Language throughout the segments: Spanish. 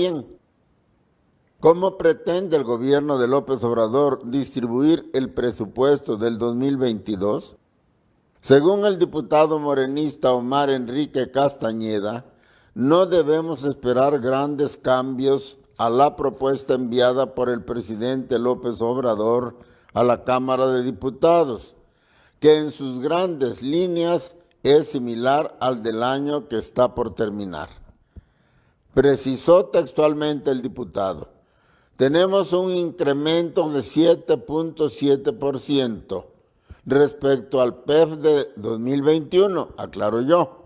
Bien, ¿cómo pretende el gobierno de López Obrador distribuir el presupuesto del 2022? Según el diputado morenista Omar Enrique Castañeda, no debemos esperar grandes cambios a la propuesta enviada por el presidente López Obrador a la Cámara de Diputados, que en sus grandes líneas es similar al del año que está por terminar. Precisó textualmente el diputado: tenemos un incremento de 7.7% respecto al PEF de 2021, aclaro yo,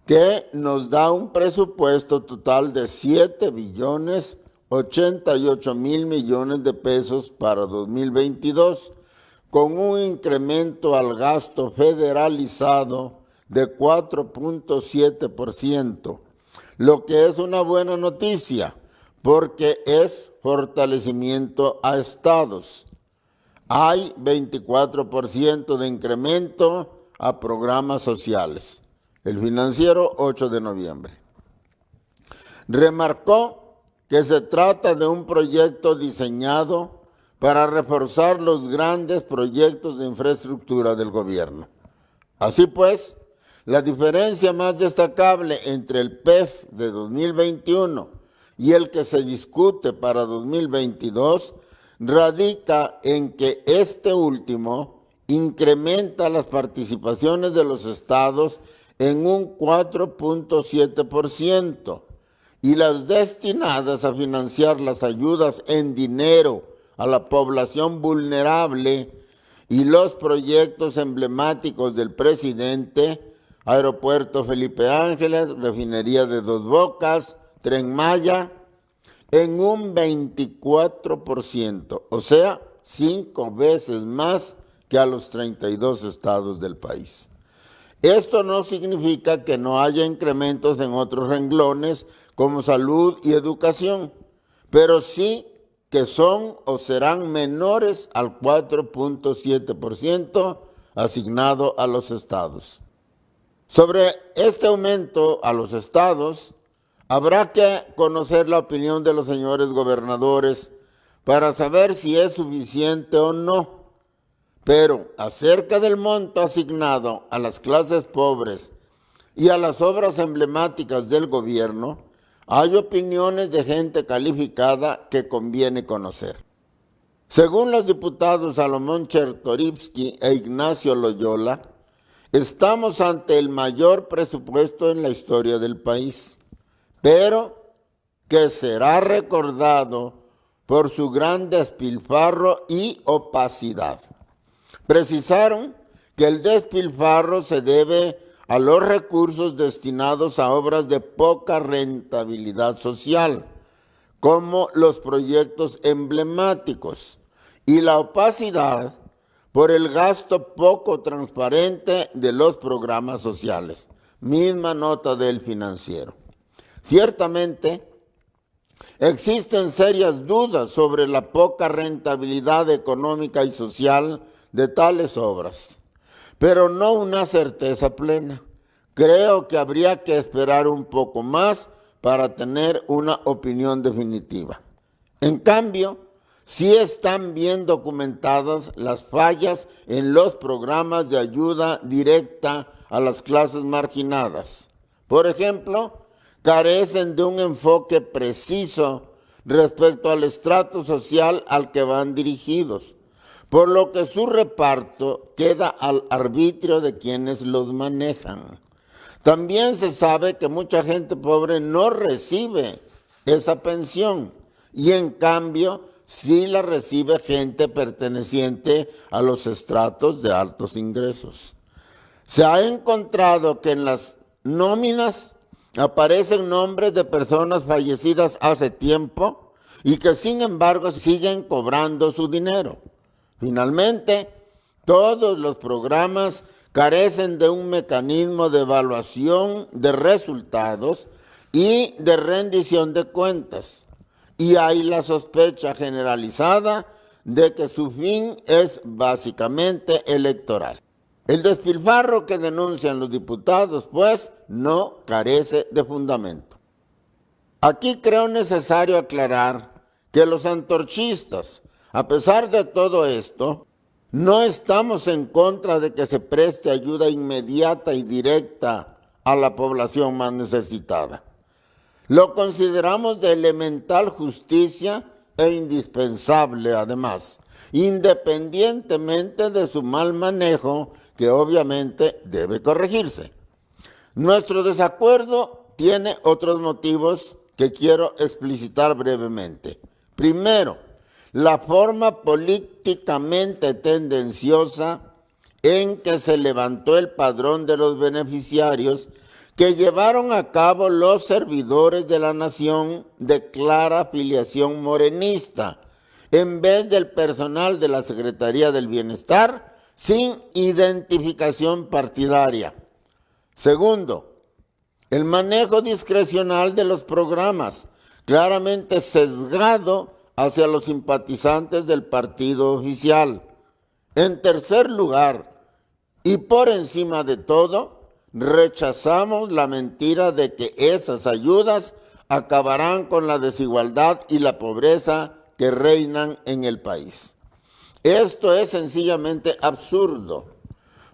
que nos da un presupuesto total de 7.088.000.000.000 de pesos para 2022, con un incremento al gasto federalizado de 4.7%, lo que es una buena noticia porque es fortalecimiento a estados. Hay 24% de incremento a programas sociales. El Financiero, 8 de noviembre. Remarcó que se trata de un proyecto diseñado para reforzar los grandes proyectos de infraestructura del gobierno. Así pues, la diferencia más destacable entre el PEF de 2021 y el que se discute para 2022 radica en que este último incrementa las participaciones de los estados en un 4.7% y las destinadas a financiar las ayudas en dinero a la población vulnerable y los proyectos emblemáticos del presidente: Aeropuerto Felipe Ángeles, Refinería de Dos Bocas, Tren Maya, en un 24%, o sea, 5 veces más que a los 32 estados del país. Esto no significa que no haya incrementos en otros renglones como salud y educación, pero sí que son o serán menores al 4.7% asignado a los estados. Sobre este aumento a los estados, habrá que conocer la opinión de los señores gobernadores para saber si es suficiente o no. Pero acerca del monto asignado a las clases pobres y a las obras emblemáticas del gobierno, hay opiniones de gente calificada que conviene conocer. Según los diputados Salomón Chertorivsky e Ignacio Loyola, estamos ante el mayor presupuesto en la historia del país, pero que será recordado por su gran despilfarro y opacidad. Precisaron que el despilfarro se debe a los recursos destinados a obras de poca rentabilidad social, como los proyectos emblemáticos, y la opacidad por el gasto poco transparente de los programas sociales. Misma nota del Financiero. Ciertamente, existen serias dudas sobre la poca rentabilidad económica y social de tales obras, pero no una certeza plena. Creo que habría que esperar un poco más para tener una opinión definitiva. En cambio, sí están bien documentadas las fallas en los programas de ayuda directa a las clases marginadas. Por ejemplo, carecen de un enfoque preciso respecto al estrato social al que van dirigidos, por lo que su reparto queda al arbitrio de quienes los manejan. También se sabe que mucha gente pobre no recibe esa pensión y en cambio sí la recibe gente perteneciente a los estratos de altos ingresos. Se ha encontrado que en las nóminas aparecen nombres de personas fallecidas hace tiempo y que sin embargo siguen cobrando su dinero. Finalmente, todos los programas carecen de un mecanismo de evaluación de resultados y de rendición de cuentas, y hay la sospecha generalizada de que su fin es básicamente electoral. El despilfarro que denuncian los diputados, pues, no carece de fundamento. Aquí creo necesario aclarar que los antorchistas, a pesar de todo esto, no estamos en contra de que se preste ayuda inmediata y directa a la población más necesitada. Lo consideramos de elemental justicia e indispensable, además, independientemente de su mal manejo, que obviamente debe corregirse. Nuestro desacuerdo tiene otros motivos que quiero explicitar brevemente. Primero, la forma políticamente tendenciosa en que se levantó el padrón de los beneficiarios que llevaron a cabo los servidores de la nación de clara afiliación morenista, en vez del personal de la Secretaría del Bienestar sin identificación partidaria. Segundo, el manejo discrecional de los programas, claramente sesgado hacia los simpatizantes del partido oficial. En tercer lugar, y por encima de todo, rechazamos la mentira de que esas ayudas acabarán con la desigualdad y la pobreza que reinan en el país. Esto es sencillamente absurdo,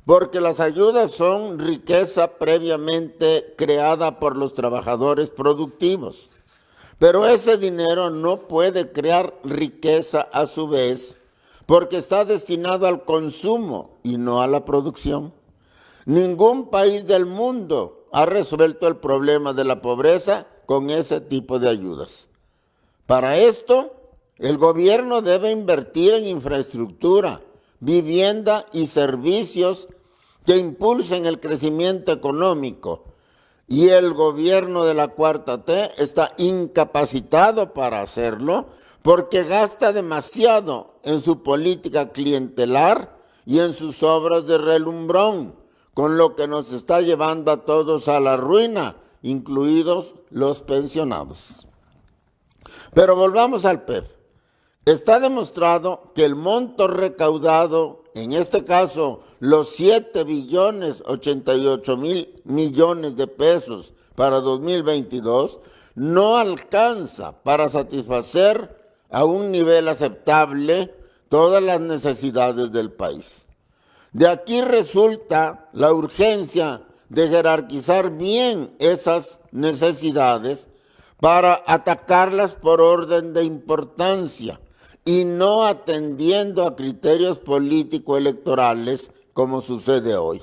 porque las ayudas son riqueza previamente creada por los trabajadores productivos. Pero ese dinero no puede crear riqueza a su vez, porque está destinado al consumo y no a la producción. Ningún país del mundo ha resuelto el problema de la pobreza con ese tipo de ayudas. Para esto, el gobierno debe invertir en infraestructura, vivienda y servicios que impulsen el crecimiento económico. Y el gobierno de la Cuarta T está incapacitado para hacerlo porque gasta demasiado en su política clientelar y en sus obras de relumbrón, con lo que nos está llevando a todos a la ruina, incluidos los pensionados. Pero volvamos al PEP. Está demostrado que el monto recaudado, en este caso los 7,088,000,000,000 de pesos para 2022, no alcanza para satisfacer a un nivel aceptable todas las necesidades del país. De aquí resulta la urgencia de jerarquizar bien esas necesidades para atacarlas por orden de importancia y no atendiendo a criterios político-electorales como sucede hoy.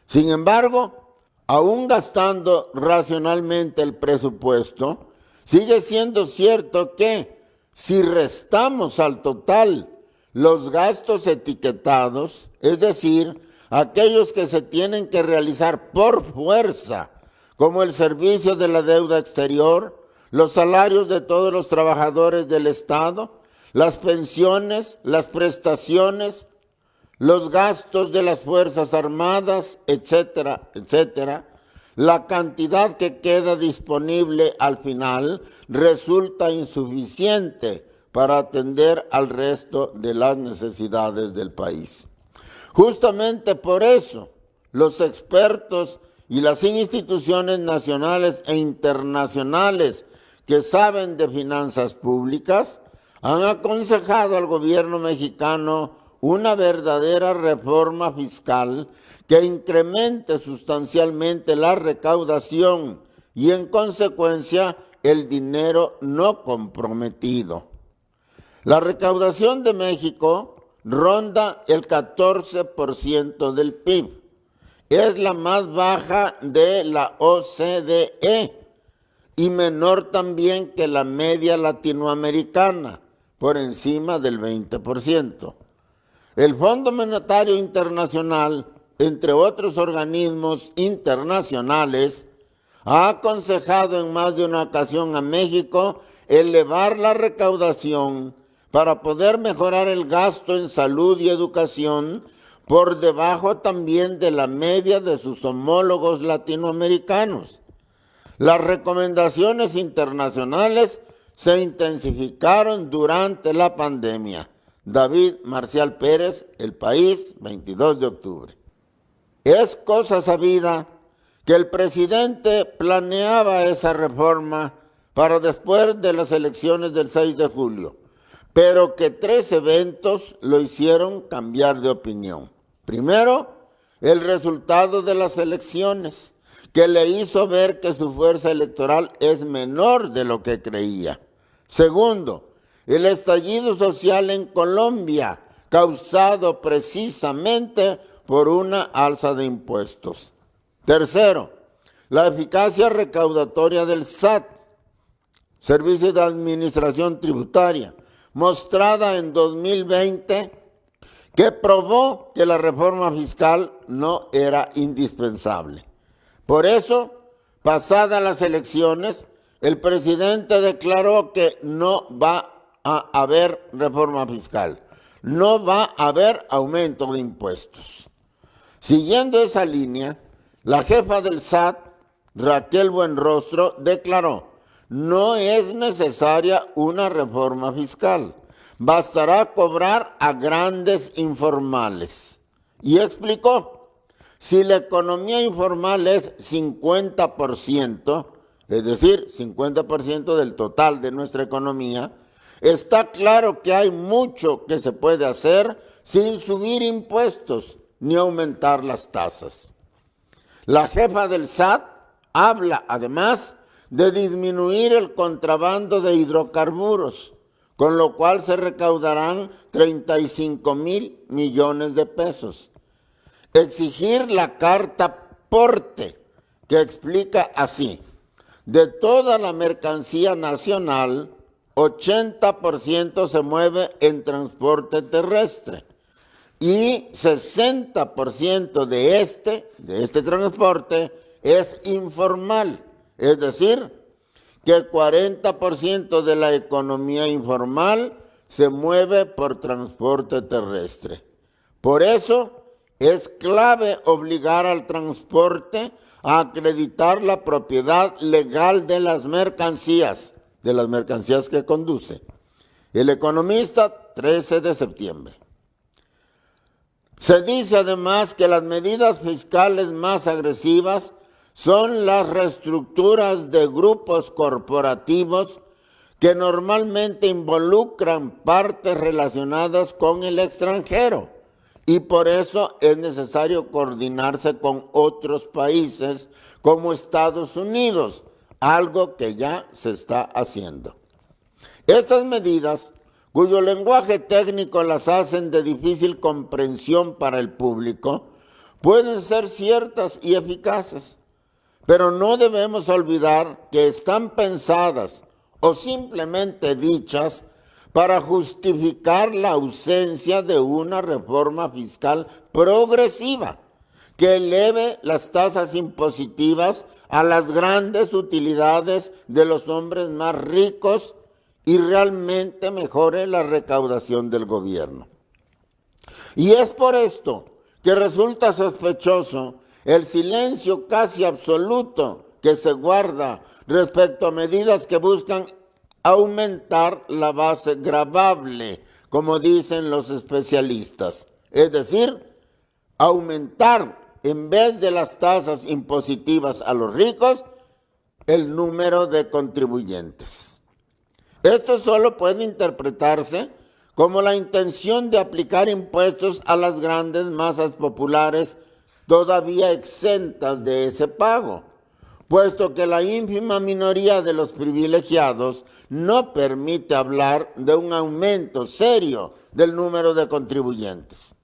Sin embargo, aún gastando racionalmente el presupuesto, sigue siendo cierto que si restamos al total los gastos etiquetados, es decir, aquellos que se tienen que realizar por fuerza, como el servicio de la deuda exterior, los salarios de todos los trabajadores del Estado, las pensiones, las prestaciones, los gastos de las Fuerzas Armadas, etcétera, etcétera, la cantidad que queda disponible al final resulta insuficiente para atender al resto de las necesidades del país. Justamente por eso, los expertos y las instituciones nacionales e internacionales que saben de finanzas públicas han aconsejado al gobierno mexicano una verdadera reforma fiscal que incremente sustancialmente la recaudación y, en consecuencia, el dinero no comprometido. La recaudación de México ronda el 14% del PIB. Es la más baja de la OCDE y menor también que la media latinoamericana, por encima del 20%. El Fondo Monetario Internacional, entre otros organismos internacionales, ha aconsejado en más de una ocasión a México elevar la recaudación para poder mejorar el gasto en salud y educación por debajo también de la media de sus homólogos latinoamericanos. Las recomendaciones internacionales se intensificaron durante la pandemia. David Marcial Pérez, El País, 22 de octubre. Es cosa sabida que el presidente planeaba esa reforma para después de las elecciones del 6 de julio, pero que 3 eventos lo hicieron cambiar de opinión. Primero, el resultado de las elecciones, que le hizo ver que su fuerza electoral es menor de lo que creía. Segundo, el estallido social en Colombia, causado precisamente por una alza de impuestos. Tercero, la eficacia recaudatoria del SAT, Servicio de Administración Tributaria, mostrada en 2020, que probó que la reforma fiscal no era indispensable. Por eso, pasadas las elecciones, el presidente declaró que no va a haber reforma fiscal, no va a haber aumento de impuestos. Siguiendo esa línea, la jefa del SAT, Raquel Buenrostro, declaró: no es necesaria una reforma fiscal, bastará cobrar a grandes informales. Y explicó: si la economía informal es 50%, es decir, 50% del total de nuestra economía, está claro que hay mucho que se puede hacer sin subir impuestos ni aumentar las tasas. La jefa del SAT habla además de disminuir el contrabando de hidrocarburos, con lo cual se recaudarán 35,000 millones de pesos. Exigir la carta porte, que explica así: de toda la mercancía nacional, 80% se mueve en transporte terrestre y 60% de este transporte es informal, es decir, que 40% de la economía informal se mueve por transporte terrestre. Por eso es clave obligar al transporte a acreditar la propiedad legal de las mercancías que conduce. El Economista, 13 de septiembre. Se dice además que las medidas fiscales más agresivas son las reestructuras de grupos corporativos que normalmente involucran partes relacionadas con el extranjero, y por eso es necesario coordinarse con otros países como Estados Unidos, algo que ya se está haciendo. Estas medidas, cuyo lenguaje técnico las hacen de difícil comprensión para el público, pueden ser ciertas y eficaces, pero no debemos olvidar que están pensadas o simplemente dichas para justificar la ausencia de una reforma fiscal progresiva que eleve las tasas impositivas a las grandes utilidades de los hombres más ricos y realmente mejore la recaudación del gobierno. Y es por esto que resulta sospechoso el silencio casi absoluto que se guarda respecto a medidas que buscan aumentar la base gravable, como dicen los especialistas, es decir, aumentar en vez de las tasas impositivas a los ricos el número de contribuyentes. Esto solo puede interpretarse como la intención de aplicar impuestos a las grandes masas populares todavía exentas de ese pago, puesto que la ínfima minoría de los privilegiados no permite hablar de un aumento serio del número de contribuyentes.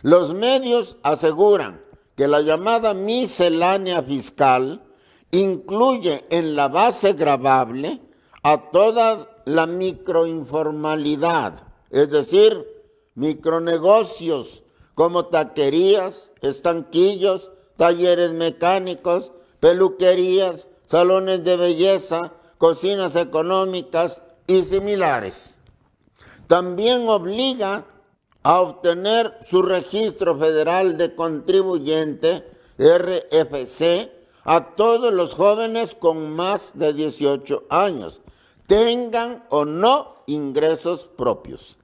Los medios aseguran que la llamada miscelánea fiscal incluye en la base gravable a toda la microinformalidad, es decir, micronegocios como taquerías, estanquillos, talleres mecánicos, peluquerías, salones de belleza, cocinas económicas y similares. También obliga a obtener su registro federal de contribuyente, RFC, a todos los jóvenes con más de 18 años, tengan o no ingresos propios.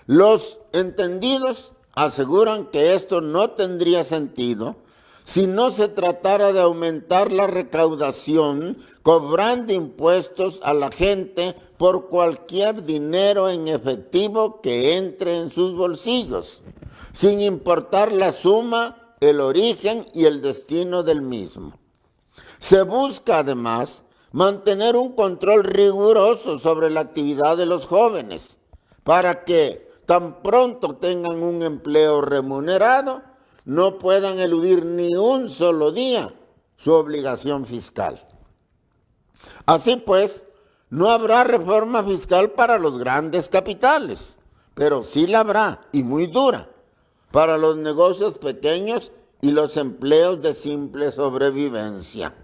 Los entendidos aseguran que esto no tendría sentido si no se tratara de aumentar la recaudación cobrando impuestos a la gente por cualquier dinero en efectivo que entre en sus bolsillos, sin importar la suma, el origen y el destino del mismo. Se busca además mantener un control riguroso sobre la actividad de los jóvenes para que tan pronto tengan un empleo remunerado no puedan eludir ni un solo día su obligación fiscal. Así pues, no habrá reforma fiscal para los grandes capitales, pero sí la habrá, y muy dura, para los negocios pequeños y los empleos de simple sobrevivencia.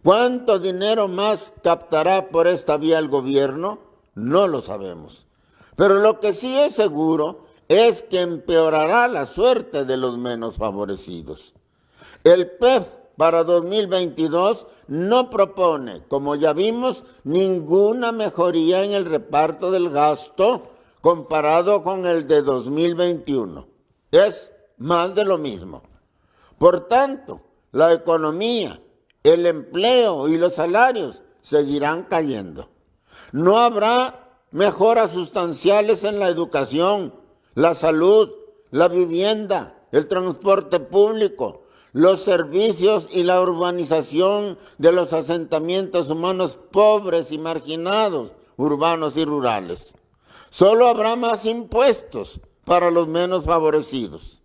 ¿Cuánto dinero más captará por esta vía el gobierno? No lo sabemos. Pero lo que sí es seguro es que empeorará la suerte de los menos favorecidos. El PEF para 2022 no propone, como ya vimos, ninguna mejoría en el reparto del gasto comparado con el de 2021. Es más de lo mismo. Por tanto, la economía, el empleo y los salarios seguirán cayendo. No habrá mejoras sustanciales en la educación, la salud, la vivienda, el transporte público, los servicios y la urbanización de los asentamientos humanos pobres y marginados, urbanos y rurales. Solo habrá más impuestos para los menos favorecidos.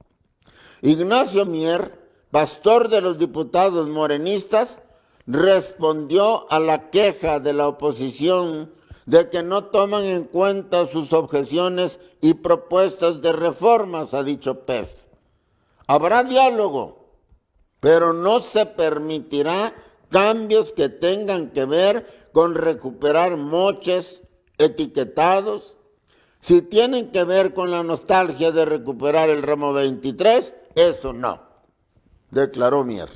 Ignacio Mier, pastor de los diputados morenistas, respondió a la queja de la oposición de que no toman en cuenta sus objeciones y propuestas de reformas, ha dicho PEF. Habrá diálogo, pero no se permitirá cambios que tengan que ver con recuperar moches etiquetados. Si tienen que ver con la nostalgia de recuperar el ramo 23, eso no, declaró Mier.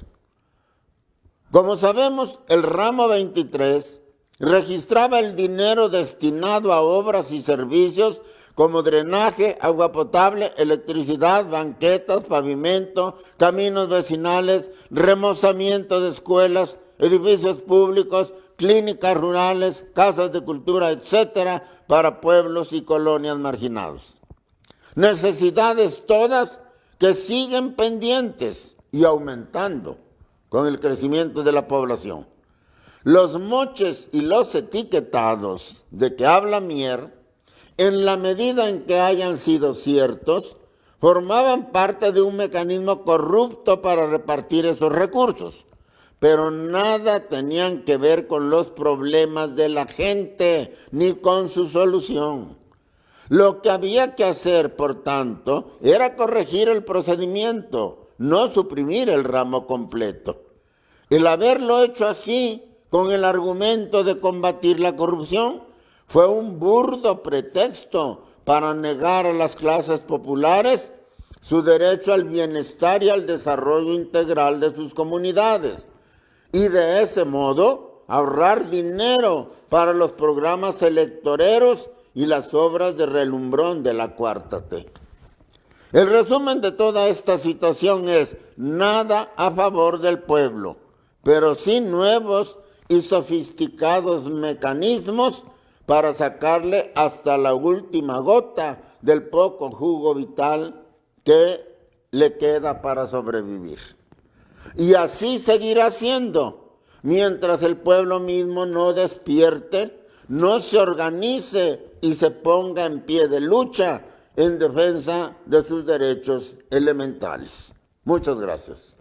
Como sabemos, el ramo 23 registraba el dinero destinado a obras y servicios como drenaje, agua potable, electricidad, banquetas, pavimento, caminos vecinales, remozamiento de escuelas, edificios públicos, clínicas rurales, casas de cultura, etcétera, para pueblos y colonias marginados. Necesidades todas que siguen pendientes y aumentando con el crecimiento de la población. Los moches y los etiquetados de que habla Mier, en la medida en que hayan sido ciertos, formaban parte de un mecanismo corrupto para repartir esos recursos, pero nada tenían que ver con los problemas de la gente ni con su solución. Lo que había que hacer, por tanto, era corregir el procedimiento, no suprimir el ramo completo. El haberlo hecho así, con el argumento de combatir la corrupción, fue un burdo pretexto para negar a las clases populares su derecho al bienestar y al desarrollo integral de sus comunidades, y de ese modo ahorrar dinero para los programas electoreros y las obras de relumbrón de la Cuarta T. El resumen de toda esta situación es nada a favor del pueblo, pero sí nuevos y sofisticados mecanismos para sacarle hasta la última gota del poco jugo vital que le queda para sobrevivir. Y así seguirá siendo, mientras el pueblo mismo no despierte, no se organice y se ponga en pie de lucha en defensa de sus derechos elementales. Muchas gracias.